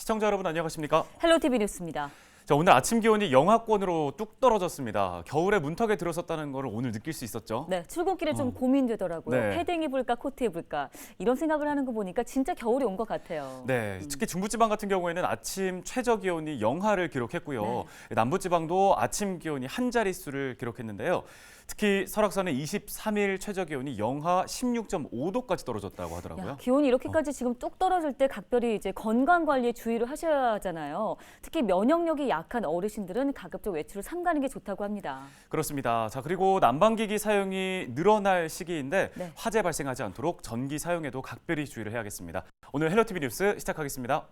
시청자 여러분 안녕하십니까? 헬로티비 뉴스입니다. 자, 오늘 아침 기온이 영하권으로 뚝 떨어졌습니다. 겨울에 문턱에 들어섰다는 걸 오늘 느낄 수 있었죠? 네, 출근길에 좀 고민되더라고요. 네. 패딩 입을까 코트 입을까 이런 생각을 하는 거 보니까 진짜 겨울이 온 것 같아요. 네, 특히 중부지방 같은 경우에는 아침 최저 기온이 영하를 기록했고요. 네. 남부지방도 아침 기온이 한 자릿수를 기록했는데요. 특히 설악산은 23일 최저 기온이 영하 16.5도까지 떨어졌다고 하더라고요. 야, 기온이 이렇게까지 지금 뚝 떨어질 때 각별히 이제 건강 관리에 주의를 하셔야 하잖아요. 특히 면역력이 약한 어르신들은 가급적 외출을 삼가는 게 좋다고 합니다. 그렇습니다. 자, 그리고 난방기기 사용이 늘어날 시기인데 네. 화재 발생하지 않도록 전기 사용에도 각별히 주의를 해야겠습니다. 오늘 헬로티비 뉴스 시작하겠습니다.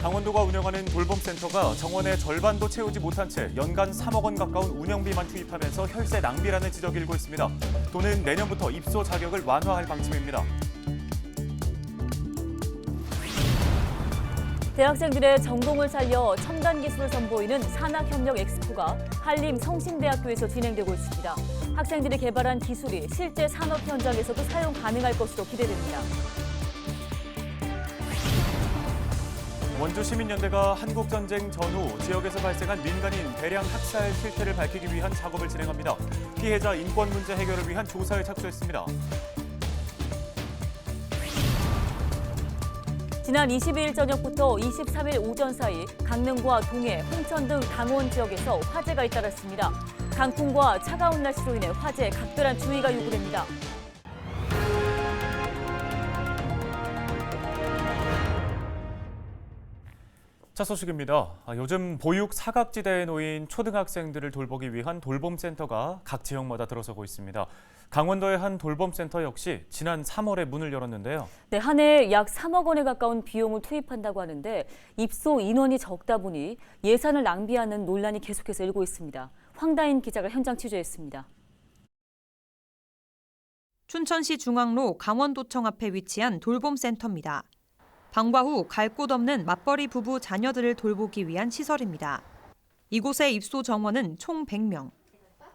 강원도가 운영하는 돌봄센터가 정원의 절반도 채우지 못한 채 연간 3억 원 가까운 운영비만 투입하면서 혈세 낭비라는 지적이 일고 있습니다. 도는 내년부터 입소 자격을 완화할 방침입니다. 대학생들의 전공을 살려 첨단 기술을 선보이는 산학협력 엑스포가 한림 성심대학교에서 진행되고 있습니다. 학생들이 개발한 기술이 실제 산업 현장에서도 사용 가능할 것으로 기대됩니다. 원주시민연대가 한국전쟁 전후 지역에서 발생한 민간인 대량 학살 실태를 밝히기 위한 작업을 진행합니다. 피해자 인권 문제 해결을 위한 조사에 착수했습니다. 지난 22일 저녁부터 23일 오전 사이 강릉과 동해, 홍천 등 강원 지역에서 화재가 잇따랐습니다. 강풍과 차가운 날씨로 인해 화재에 각별한 주의가 요구됩니다. 차 소식입니다. 요즘 보육 사각지대에 놓인 초등학생들을 돌보기 위한 돌봄센터가 각 지역마다 들어서고 있습니다. 강원도의 한 돌봄센터 역시 지난 3월에 문을 열었는데요. 네, 한 해 약 3억 원에 가까운 비용을 투입한다고 하는데 입소 인원이 적다 보니 예산을 낭비하는 논란이 계속해서 일고 있습니다. 황다인 기자가 현장 취재했습니다. 춘천시 중앙로 강원도청 앞에 위치한 돌봄센터입니다. 방과 후 갈 곳 없는 맞벌이 부부 자녀들을 돌보기 위한 시설입니다. 이곳의 입소 정원은 총 100명.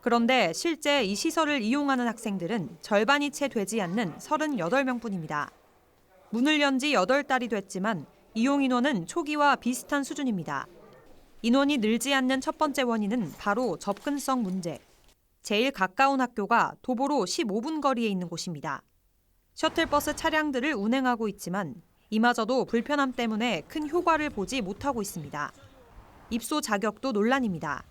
그런데 실제 이 시설을 이용하는 학생들은 절반이 채 되지 않는 38명뿐입니다. 문을 연 지 8달이 됐지만 이용 인원은 초기와 비슷한 수준입니다. 인원이 늘지 않는 첫 번째 원인은 바로 접근성 문제. 제일 가까운 학교가 도보로 15분 거리에 있는 곳입니다. 셔틀버스 차량들을 운행하고 있지만 이마저도 불편함 때문에 큰 효과를 보지 못하고 있습니다. 입소 자격도 논란입니다.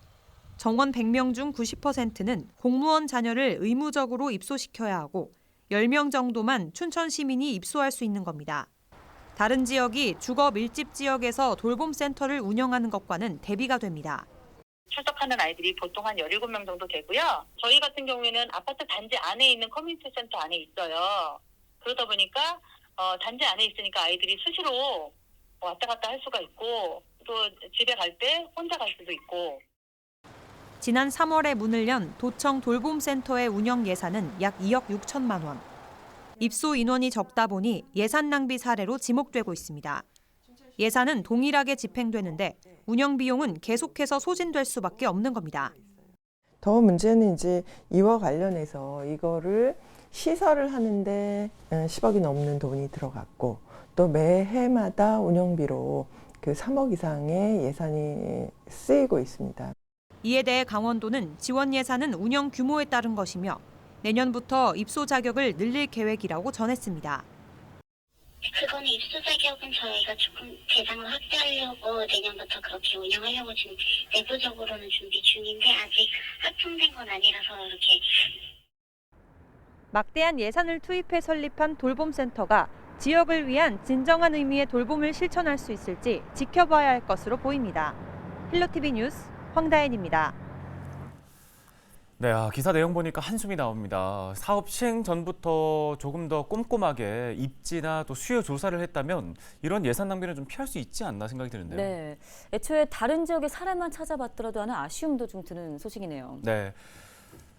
정원 100명 중 90%는 공무원 자녀를 의무적으로 입소시켜야 하고 10명 정도만 춘천 시민이 입소할 수 있는 겁니다. 다른 지역이 주거 밀집 지역에서 돌봄센터를 운영하는 것과는 대비가 됩니다. 출석하는 아이들이 보통 한 17명 정도 되고요. 저희 같은 경우에는 아파트 단지 안에 있는 커뮤니티 센터 안에 있어요. 그러다 보니까 단지 안에 있으니까 아이들이 수시로 왔다 갔다 할 수가 있고 또 집에 갈 때 혼자 갈 수도 있고. 지난 3월에 문을 연 도청 돌봄센터의 운영 예산은 약 2억 6천만 원. 입소 인원이 적다 보니 예산 낭비 사례로 지목되고 있습니다. 예산은 동일하게 집행되는데 운영 비용은 계속해서 소진될 수밖에 없는 겁니다. 더 문제는 이제 이와 관련해서 이거를 시설을 하는데 10억이 넘는 돈이 들어갔고 또 매해마다 운영비로 그 3억 이상의 예산이 쓰이고 있습니다. 이에 대해 강원도는 지원 예산은 운영 규모에 따른 것이며 내년부터 입소 자격을 늘릴 계획이라고 전했습니다. 그거는 입소 자격은 저희가 조금 대상을 확대하려고 내년부터 그렇게 운영하려고 지금 내부적으로는 준비 중인데 아직 확정된 건 아니라서 이렇게. 막대한 예산을 투입해 설립한 돌봄센터가 지역을 위한 진정한 의미의 돌봄을 실천할 수 있을지 지켜봐야 할 것으로 보입니다. 헬로티비 뉴스 황다인입니다. 네, 기사 내용 보니까 한숨이 나옵니다. 사업 시행 전부터 조금 더 꼼꼼하게 입지나 또 수요 조사를 했다면 이런 예산 낭비는 좀 피할 수 있지 않나 생각이 드는데요. 네, 애초에 다른 지역의 사례만 찾아봤더라도 하는 아쉬움도 좀 드는 소식이네요. 네.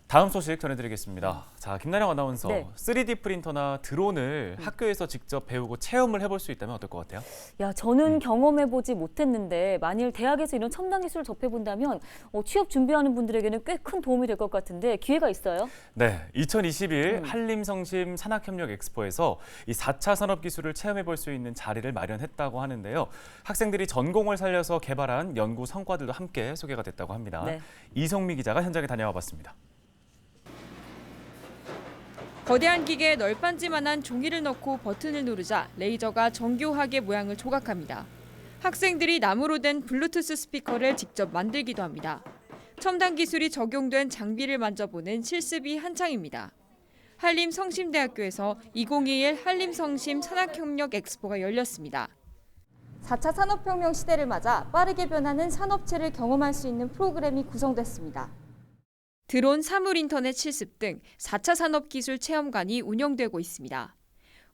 다음 소식 전해드리겠습니다. 자, 김나영 아나운서, 네. 3D 프린터나 드론을 학교에서 직접 배우고 체험을 해볼 수 있다면 어떨 것 같아요? 야, 저는 경험해보지 못했는데 만일 대학에서 이런 첨단 기술을 접해본다면 취업 준비하는 분들에게는 꽤 큰 도움이 될 것 같은데 기회가 있어요? 네, 2021 한림성심 산학협력 엑스포에서 이 4차 산업기술을 체험해볼 수 있는 자리를 마련했다고 하는데요. 학생들이 전공을 살려서 개발한 연구 성과들도 함께 소개가 됐다고 합니다. 네. 이송미 기자가 현장에 다녀와 봤습니다. 거대한 기계에 널빤지만한 종이를 넣고 버튼을 누르자 레이저가 정교하게 모양을 조각합니다. 학생들이 나무로 된 블루투스 스피커를 직접 만들기도 합니다. 첨단 기술이 적용된 장비를 만져보는 실습이 한창입니다. 한림성심대학교에서 2021 한림성심 산학협력 엑스포가 열렸습니다. 4차 산업혁명 시대를 맞아 빠르게 변하는 산업체를 경험할 수 있는 프로그램이 구성됐습니다. 드론, 사물인터넷 실습 등 4차 산업기술 체험관이 운영되고 있습니다.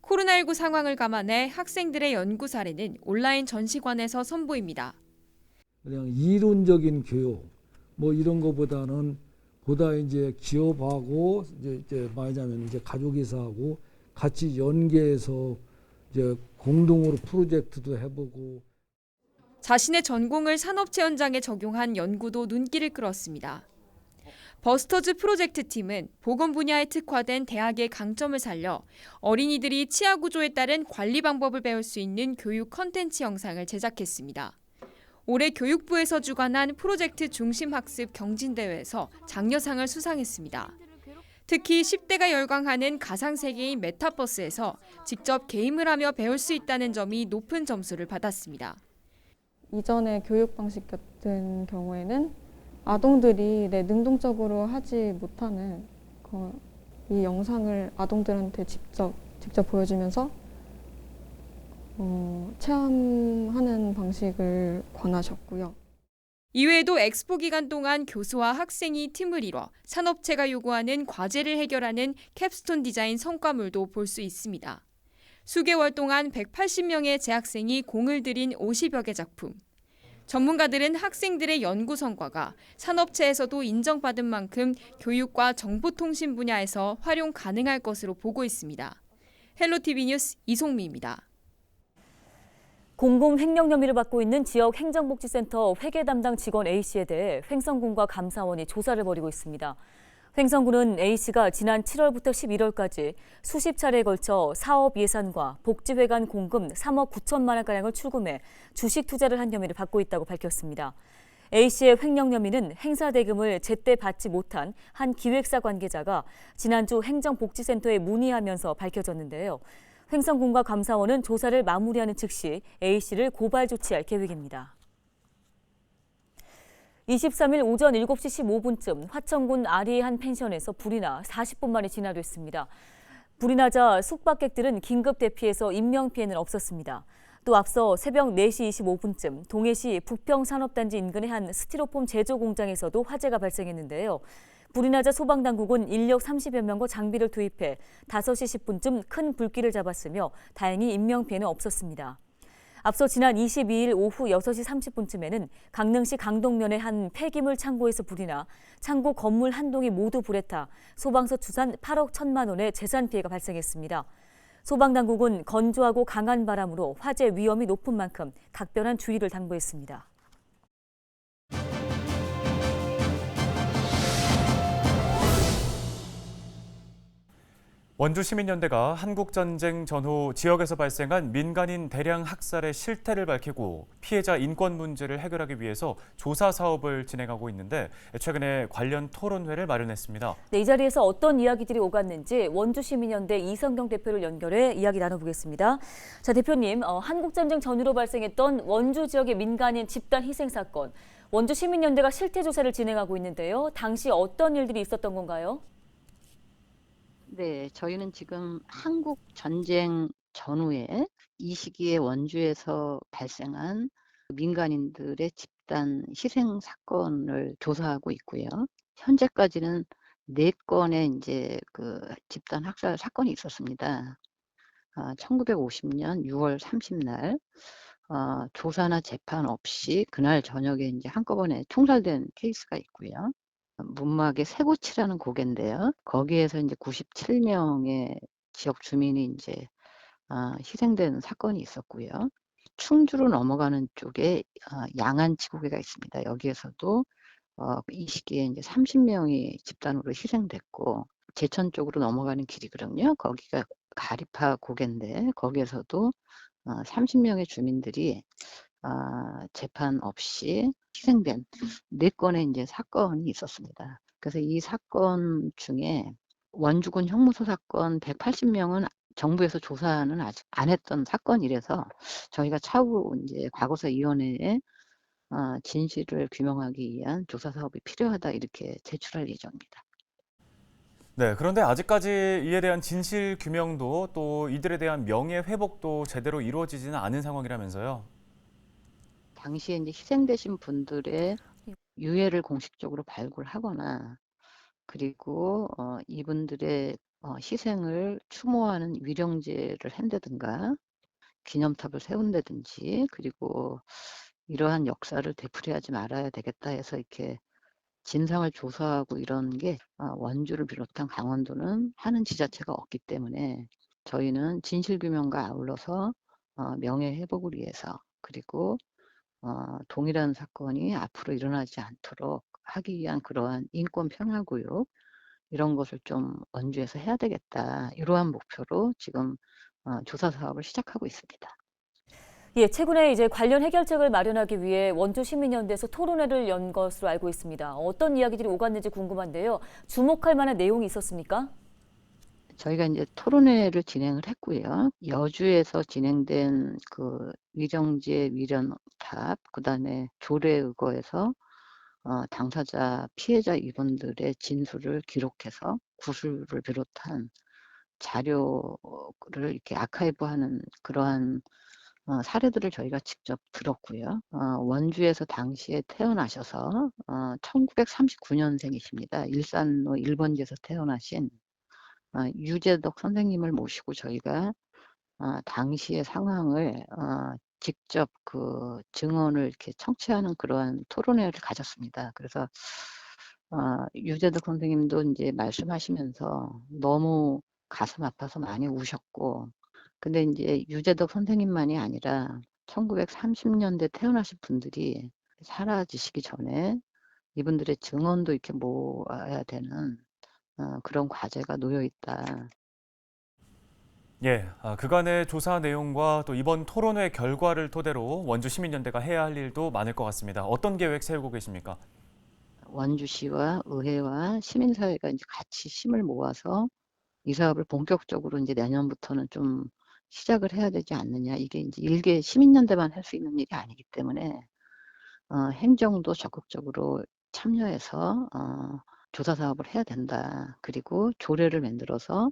코로나19 상황을 감안해 학생들의 연구 사례는 온라인 전시관에서 선보입니다. 그냥 이론적인 교육 이런 거보다는 보다 이제 기업하고 이제 말하자면 이제 가족에서 하고 같이 연계해서 이제 공동으로 프로젝트도 해보고. 자신의 전공을 산업체 현장에 적용한 연구도 눈길을 끌었습니다. 버스터즈 프로젝트 팀은 보건 분야에 특화된 대학의 강점을 살려 어린이들이 치아 구조에 따른 관리 방법을 배울 수 있는 교육 컨텐츠 영상을 제작했습니다. 올해 교육부에서 주관한 프로젝트 중심 학습 경진대회에서 장려상을 수상했습니다. 특히 10대가 열광하는 가상세계인 메타버스에서 직접 게임을 하며 배울 수 있다는 점이 높은 점수를 받았습니다. 이전의 교육 방식 같은 경우에는 아동들이 능동적으로 하지 못하는 이 영상을 아동들한테 직접 보여주면서 체험하는 방식을 권하셨고요. 이외에도 엑스포 기간 동안 교수와 학생이 팀을 이뤄 산업체가 요구하는 과제를 해결하는 캡스톤 디자인 성과물도 볼 수 있습니다. 수개월 동안 180명의 재학생이 공을 들인 50여 개 작품. 전문가들은 학생들의 연구 성과가 산업체에서도 인정받은 만큼 교육과 정보통신 분야에서 활용 가능할 것으로 보고 있습니다. 헬로티비 뉴스 이송미입니다. 공공 횡령 혐의를 받고 있는 지역 행정복지센터 회계 담당 직원 A씨에 대해 횡성군과 감사원이 조사를 벌이고 있습니다. 횡성군은 A씨가 지난 7월부터 11월까지 수십 차례에 걸쳐 사업 예산과 복지회관 공금 3억 9천만 원가량을 출금해 주식 투자를 한 혐의를 받고 있다고 밝혔습니다. A씨의 횡령 혐의는 행사 대금을 제때 받지 못한 한 기획사 관계자가 지난주 행정복지센터에 문의하면서 밝혀졌는데요. 횡성군과 감사원은 조사를 마무리하는 즉시 A씨를 고발 조치할 계획입니다. 23일 오전 7시 15분쯤 화천군 아리의 한 펜션에서 불이 나 40분 만에 진화됐습니다. 불이 나자 숙박객들은 긴급 대피해서 인명피해는 없었습니다. 또 앞서 새벽 4시 25분쯤 동해시 북평산업단지 인근의 한 스티로폼 제조 공장에서도 화재가 발생했는데요. 불이 나자 소방당국은 인력 30여 명과 장비를 투입해 5시 10분쯤 큰 불길을 잡았으며 다행히 인명피해는 없었습니다. 앞서 지난 22일 오후 6시 30분쯤에는 강릉시 강동면의 한 폐기물 창고에서 불이 나 창고 건물 한 동이 모두 불에 타 소방서 추산 8억 1천만 원의 재산 피해가 발생했습니다. 소방당국은 건조하고 강한 바람으로 화재 위험이 높은 만큼 각별한 주의를 당부했습니다. 원주시민연대가 한국전쟁 전후 지역에서 발생한 민간인 대량 학살의 실태를 밝히고 피해자 인권 문제를 해결하기 위해서 조사 사업을 진행하고 있는데 최근에 관련 토론회를 마련했습니다. 네, 이 자리에서 어떤 이야기들이 오갔는지 원주시민연대 이성경 대표를 연결해 이야기 나눠보겠습니다. 자, 대표님, 한국전쟁 전후로 발생했던 원주 지역의 민간인 집단 희생 사건, 원주시민연대가 실태 조사를 진행하고 있는데요. 당시 어떤 일들이 있었던 건가요? 네, 저희는 지금 한국 전쟁 전후에 이 시기에 원주에서 발생한 민간인들의 집단 희생 사건을 조사하고 있고요. 현재까지는 4건의 이제 집단 학살 사건이 있었습니다. 1950년 6월 30날 조사나 재판 없이 그날 저녁에 이제 한꺼번에 총살된 케이스가 있고요. 문막의 새고치라는 고개인데요. 거기에서 이제 97명의 지역 주민이 이제 희생된 사건이 있었고요. 충주로 넘어가는 쪽에 양안치 고개가 있습니다. 여기에서도 이 시기에 이제 30명이 집단으로 희생됐고, 제천 쪽으로 넘어가는 길이거든요. 거기가 가리파 고개인데 거기에서도 30명의 주민들이 재판 없이 희생된 4건의 이제 사건이 있었습니다. 그래서 이 사건 중에 원주군 형무소 사건 180명은 정부에서 조사는 아직 안 했던 사건이라서 저희가 차후 이제 과거사위원회에 진실을 규명하기 위한 조사 사업이 필요하다 이렇게 제출할 예정입니다. 네, 그런데 아직까지 이에 대한 진실 규명도 또 이들에 대한 명예 회복도 제대로 이루어지지는 않은 상황이라면서요. 당시에 이제 희생되신 분들의 유해를 공식적으로 발굴하거나, 그리고 이분들의 희생을 추모하는 위령제를 한다든가 기념탑을 세운다든지, 그리고 이러한 역사를 되풀이하지 말아야 되겠다 해서 이렇게 진상을 조사하고 이런 게 원주를 비롯한 강원도는 하는 지자체가 없기 때문에 저희는 진실규명과 아울러서 명예회복을 위해서, 그리고 동일한 사건이 앞으로 일어나지 않도록 하기 위한 그러한 인권 평화구역 이런 것을 좀 원주에서 해야 되겠다. 이러한 목표로 지금 조사 사업을 시작하고 있습니다. 예, 최근에 이제 관련 해결책을 마련하기 위해 원주 시민연대에서 토론회를 연 것으로 알고 있습니다. 어떤 이야기들이 오갔는지 궁금한데요. 주목할 만한 내용이 있었습니까? 저희가 이제 토론회를 진행을 했고요. 여주에서 진행된 그 위령제 위령탑, 그다음에 조례의거에서 당사자 피해자 이분들의 진술을 기록해서 구술을 비롯한 자료를 이렇게 아카이브하는 그러한 사례들을 저희가 직접 들었고요. 원주에서 당시에 태어나셔서 1939년생이십니다. 일산로 1번지에서 태어나신 유재덕 선생님을 모시고 저희가 당시의 상황을 직접 그 증언을 이렇게 청취하는 그러한 토론회를 가졌습니다. 그래서 유재덕 선생님도 이제 말씀하시면서 너무 가슴 아파서 많이 우셨고, 근데 이제 유재덕 선생님만이 아니라 1930년대 태어나신 분들이 사라지시기 전에 이분들의 증언도 이렇게 모아야 되는 그런 과제가 놓여 있다. 예, 그간의 조사 내용과 또 이번 토론회 결과를 토대로 원주 시민연대가 해야 할 일도 많을 것 같습니다. 어떤 계획 세우고 계십니까? 원주시와 의회와 시민사회가 이제 같이 힘을 모아서 이 사업을 본격적으로 이제 내년부터는 좀 시작을 해야 되지 않느냐. 이게 이제 일개 시민연대만 할 수 있는 일이 아니기 때문에 행정도 적극적으로 참여해서 조사 사업을 해야 된다. 그리고 조례를 만들어서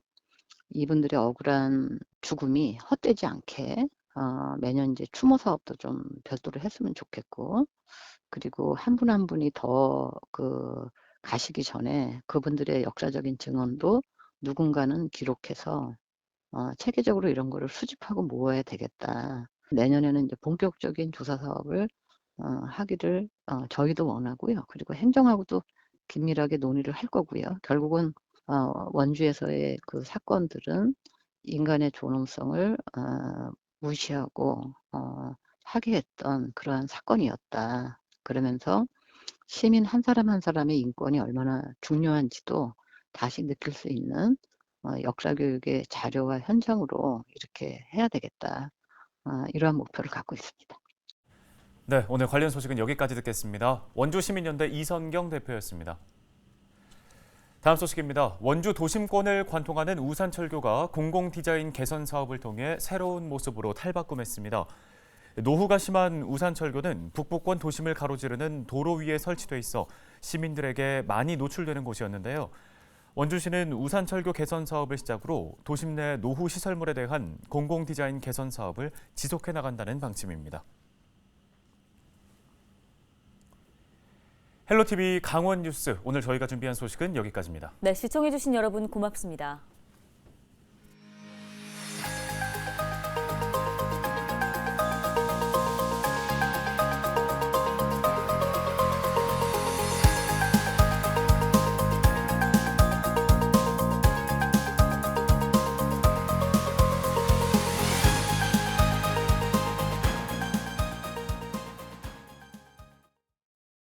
이분들의 억울한 죽음이 헛되지 않게 매년 이제 추모 사업도 좀 별도로 했으면 좋겠고, 그리고 한 분 한 분이 더 가시기 전에 그분들의 역사적인 증언도 누군가는 기록해서 체계적으로 이런 거를 수집하고 모아야 되겠다. 내년에는 이제 본격적인 조사 사업을 하기를 저희도 원하고요. 그리고 행정하고도 긴밀하게 논의를 할 거고요. 결국은 원주에서의 그 사건들은 인간의 존엄성을 무시하고 하게 했던 그러한 사건이었다. 그러면서 시민 한 사람 한 사람의 인권이 얼마나 중요한지도 다시 느낄 수 있는 역사교육의 자료와 현장으로 이렇게 해야 되겠다. 이러한 목표를 갖고 있습니다. 네, 오늘 관련 소식은 여기까지 듣겠습니다. 원주 시민연대 이선경 대표였습니다. 다음 소식입니다. 원주 도심권을 관통하는 우산철교가 공공디자인 개선 사업을 통해 새로운 모습으로 탈바꿈했습니다. 노후가 심한 우산철교는 북부권 도심을 가로지르는 도로 위에 설치돼 있어 시민들에게 많이 노출되는 곳이었는데요. 원주시는 우산철교 개선 사업을 시작으로 도심 내 노후 시설물에 대한 공공디자인 개선 사업을 지속해 나간다는 방침입니다. 헬로티비 강원 뉴스, 오늘 저희가 준비한 소식은 여기까지입니다. 네, 시청해주신 여러분 고맙습니다.